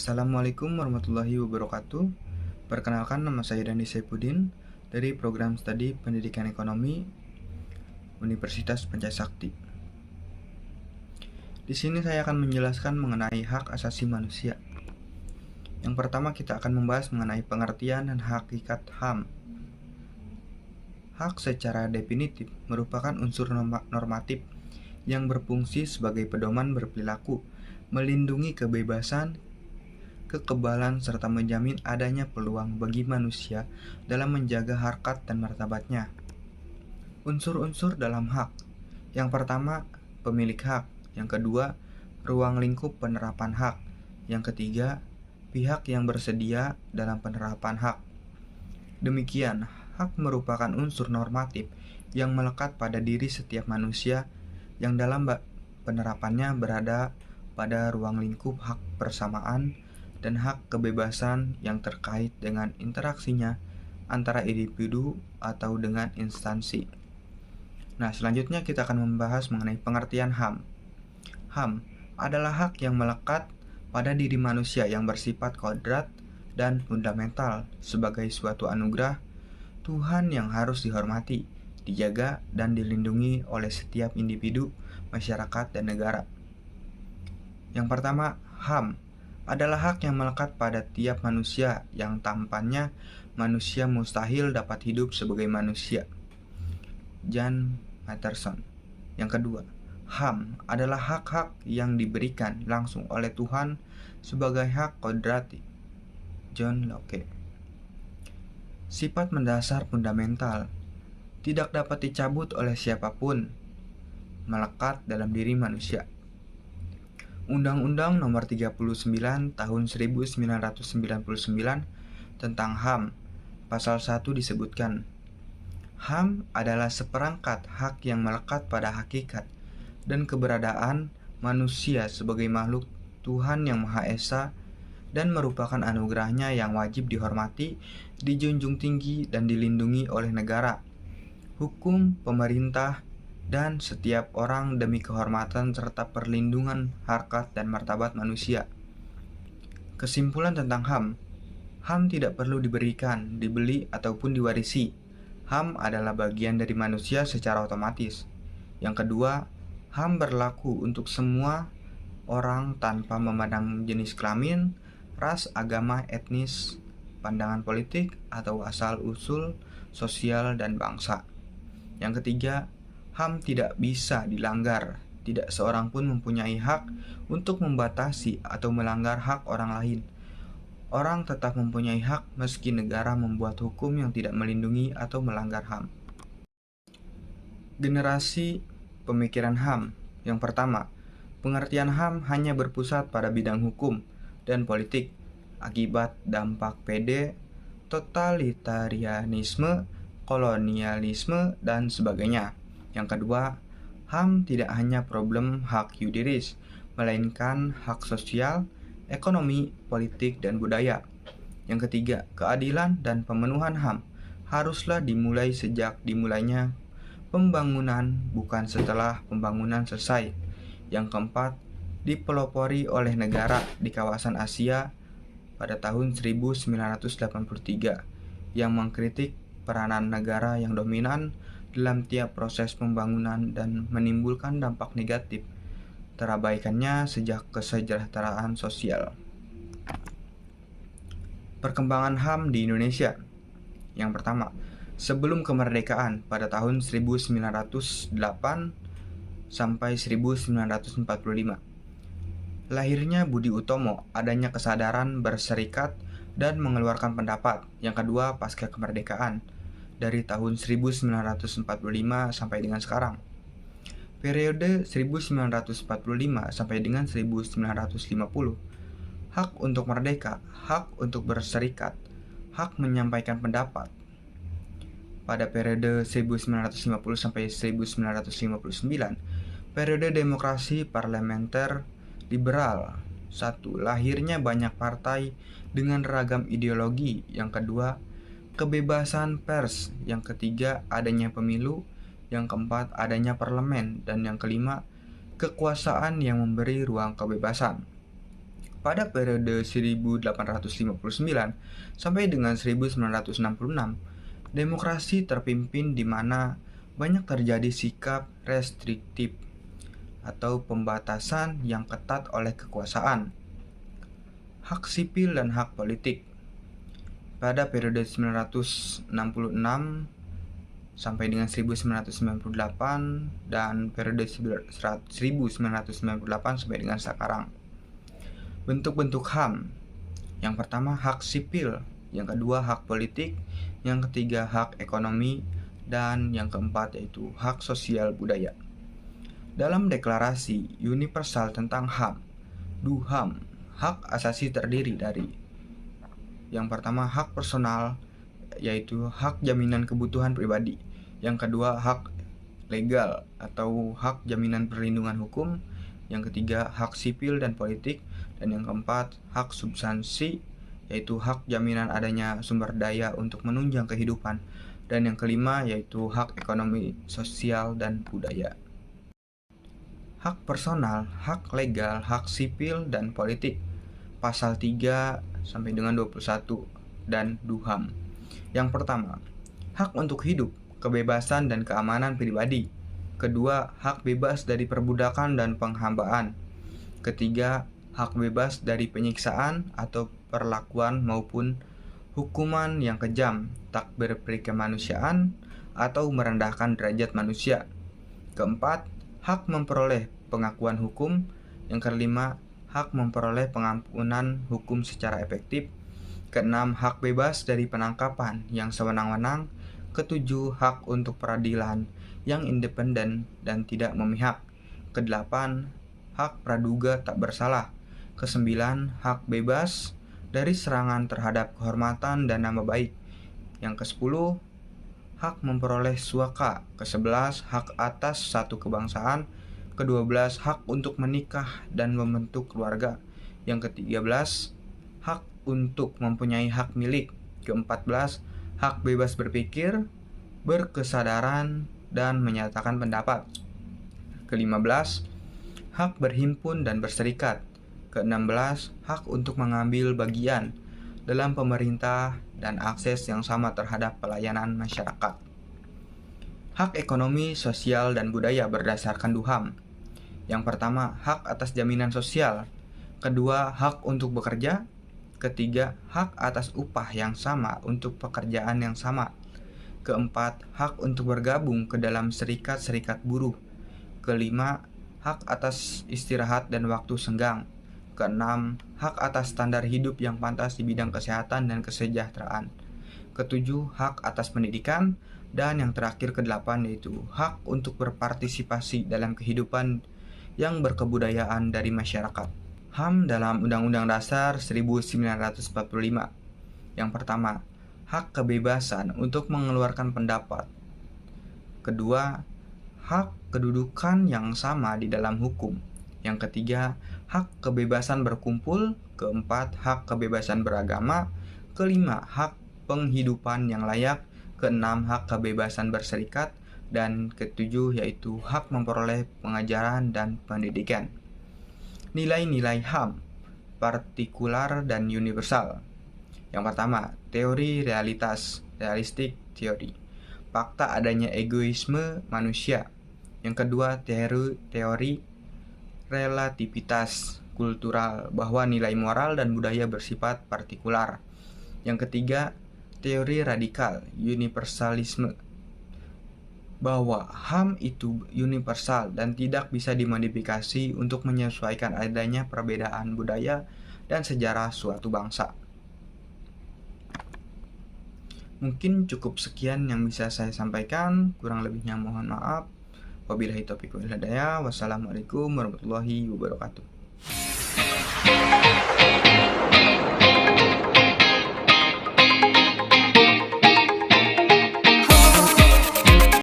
Assalamualaikum warahmatullahi wabarakatuh. Perkenalkan, nama saya Dandi Saipudin dari Program Studi Pendidikan Ekonomi Universitas Pancasakti. Di sini saya akan menjelaskan mengenai hak asasi manusia. Yang pertama, kita akan membahas mengenai pengertian dan hakikat HAM. Hak secara definitif merupakan unsur normatif yang berfungsi sebagai pedoman berperilaku, melindungi kebebasan, kekebalan, serta menjamin adanya peluang bagi manusia dalam menjaga harkat dan martabatnya. Unsur-unsur dalam hak. Yang pertama, pemilik hak. Yang kedua, ruang lingkup penerapan hak. Yang ketiga, pihak yang bersedia dalam penerapan hak. Demikian, hak merupakan unsur normatif yang melekat pada diri setiap manusia yang dalam penerapannya berada pada ruang lingkup hak persamaan dan hak kebebasan yang terkait dengan interaksinya antara individu atau dengan instansi. Nah, selanjutnya kita akan membahas mengenai pengertian HAM. HAM adalah hak yang melekat pada diri manusia yang bersifat kodrat dan fundamental sebagai suatu anugerah Tuhan yang harus dihormati, dijaga, dan dilindungi oleh setiap individu, masyarakat, dan negara. Yang pertama, HAM adalah hak yang melekat pada tiap manusia yang tanpanya manusia mustahil dapat hidup sebagai manusia. Jan Matterson. Yang kedua, HAM adalah hak-hak yang diberikan langsung oleh Tuhan sebagai hak kodrati. John Locke. Sifat mendasar fundamental tidak dapat dicabut oleh siapapun, melekat dalam diri manusia. Undang-Undang Nomor 39 Tahun 1999 tentang HAM, Pasal 1 disebutkan, HAM adalah seperangkat hak yang melekat pada hakikat dan keberadaan manusia sebagai makhluk Tuhan yang Maha Esa dan merupakan anugerahnya yang wajib dihormati, dijunjung tinggi, dan dilindungi oleh negara, hukum, pemerintah, dan setiap orang demi kehormatan serta perlindungan harkat dan martabat manusia. Kesimpulan tentang HAM. HAM tidak perlu diberikan, dibeli, ataupun diwarisi. HAM adalah bagian dari manusia secara otomatis. Yang kedua, HAM berlaku untuk semua orang tanpa memandang jenis kelamin, ras, agama, etnis, pandangan politik, atau asal-usul sosial dan bangsa. Yang ketiga, HAM tidak bisa dilanggar. Tidak seorang pun mempunyai hak untuk membatasi atau melanggar hak orang lain. Orang tetap mempunyai hak meski negara membuat hukum yang tidak melindungi atau melanggar HAM. Generasi pemikiran HAM. Yang pertama, pengertian HAM hanya berpusat pada bidang hukum dan politik akibat dampak PD, totalitarianisme, kolonialisme, dan sebagainya. Yang kedua, HAM tidak hanya problem hak yuridis, melainkan hak sosial, ekonomi, politik, dan budaya. Yang ketiga, keadilan dan pemenuhan HAM haruslah dimulai sejak dimulainya pembangunan, bukan setelah pembangunan selesai. Yang keempat, dipelopori oleh negara di kawasan Asia pada tahun 1983 yang mengkritik peranan negara yang dominan dalam tiap proses pembangunan dan menimbulkan dampak negatif terabaikannya sejak kesejahteraan sosial. Perkembangan HAM di Indonesia. Yang pertama, sebelum kemerdekaan pada tahun 1908 sampai 1945. Lahirnya Budi Utomo, adanya kesadaran berserikat dan mengeluarkan pendapat. Yang kedua, pasca kemerdekaan dari tahun 1945 sampai dengan sekarang. Periode 1945 sampai dengan 1950. Hak untuk merdeka, hak untuk berserikat, hak menyampaikan pendapat. Pada periode 1950 sampai 1959, periode demokrasi parlementer liberal. 1. Lahirnya banyak partai dengan ragam ideologi. Yang kedua, kebebasan pers. Yang ketiga, adanya pemilu. Yang keempat, adanya parlemen. Dan yang kelima, kekuasaan yang memberi ruang kebebasan. Pada periode 1859 sampai dengan 1966, demokrasi terpimpin di mana banyak terjadi sikap restriktif atau pembatasan yang ketat oleh kekuasaan. Hak sipil dan hak politik. Pada periode 1966 sampai dengan 1998 dan periode 1998 sampai dengan sekarang. Bentuk-bentuk HAM. Yang pertama hak sipil, yang kedua hak politik, yang ketiga hak ekonomi, dan yang keempat yaitu hak sosial budaya. Dalam Deklarasi Universal tentang HAM, DUHAM, hak asasi terdiri dari yang pertama hak personal, yaitu hak jaminan kebutuhan pribadi. Yang kedua hak legal atau hak jaminan perlindungan hukum. Yang ketiga hak sipil dan politik. Dan yang keempat hak substansi, yaitu hak jaminan adanya sumber daya untuk menunjang kehidupan. Dan yang kelima yaitu hak ekonomi, sosial, dan budaya. Hak personal, hak legal, hak sipil, dan politik. Pasal 3 sampai dengan 21 dan DUHAM. Yang pertama, hak untuk hidup, kebebasan dan keamanan pribadi. Kedua, hak bebas dari perbudakan dan penghambaan. Ketiga, hak bebas dari penyiksaan atau perlakuan maupun hukuman yang kejam, tak berperikemanusiaan atau merendahkan derajat manusia. Keempat, hak memperoleh pengakuan hukum. Yang kelima, hak memperoleh pengampunan hukum secara efektif. Keenam, hak bebas dari penangkapan yang sewenang-wenang. Ketujuh, hak untuk peradilan yang independen dan tidak memihak. Kedelapan, hak praduga tak bersalah. Kesembilan, hak bebas dari serangan terhadap kehormatan dan nama baik. Yang kesepuluh, hak memperoleh suaka. Kesebelas, hak atas satu kebangsaan. Kedua-belas, hak untuk menikah dan membentuk keluarga. Yang ke-13, hak untuk mempunyai hak milik. Ke-14, hak bebas berpikir, berkesadaran, dan menyatakan pendapat. Ke-15, hak berhimpun dan berserikat. Ke-16, hak untuk mengambil bagian dalam pemerintah dan akses yang sama terhadap pelayanan masyarakat. Hak ekonomi, sosial, dan budaya berdasarkan DUHAM. Yang pertama, hak atas jaminan sosial. Kedua, hak untuk bekerja. Ketiga, hak atas upah yang sama untuk pekerjaan yang sama. Keempat, hak untuk bergabung ke dalam serikat-serikat buruh. Kelima, hak atas istirahat dan waktu senggang. Keenam, hak atas standar hidup yang pantas di bidang kesehatan dan kesejahteraan. Ketujuh, hak atas pendidikan. Dan yang terakhir ke-8 yaitu hak untuk berpartisipasi dalam kehidupan yang berkebudayaan dari masyarakat. HAM dalam Undang-Undang Dasar 1945. Yang pertama, hak kebebasan untuk mengeluarkan pendapat. Kedua, hak kedudukan yang sama di dalam hukum. Yang ketiga, hak kebebasan berkumpul. Keempat, hak kebebasan beragama. Kelima, hak penghidupan yang layak. Keenam, hak kebebasan berserikat. Dan ketujuh yaitu hak memperoleh pengajaran dan pendidikan. Nilai-nilai HAM, partikular dan universal. Yang pertama, teori realitas, realistic theory. Fakta adanya egoisme manusia. Yang kedua, teori relativitas kultural, bahwa nilai moral dan budaya bersifat partikular. Yang ketiga, teori radikal, universalisme, bahwa HAM itu universal dan tidak bisa dimodifikasi untuk menyesuaikan adanya perbedaan budaya dan sejarah suatu bangsa. Mungkin cukup sekian yang bisa saya sampaikan, kurang lebihnya mohon maaf. Wabillahi taufiq wal hidayah. Wassalamualaikum warahmatullahi wabarakatuh.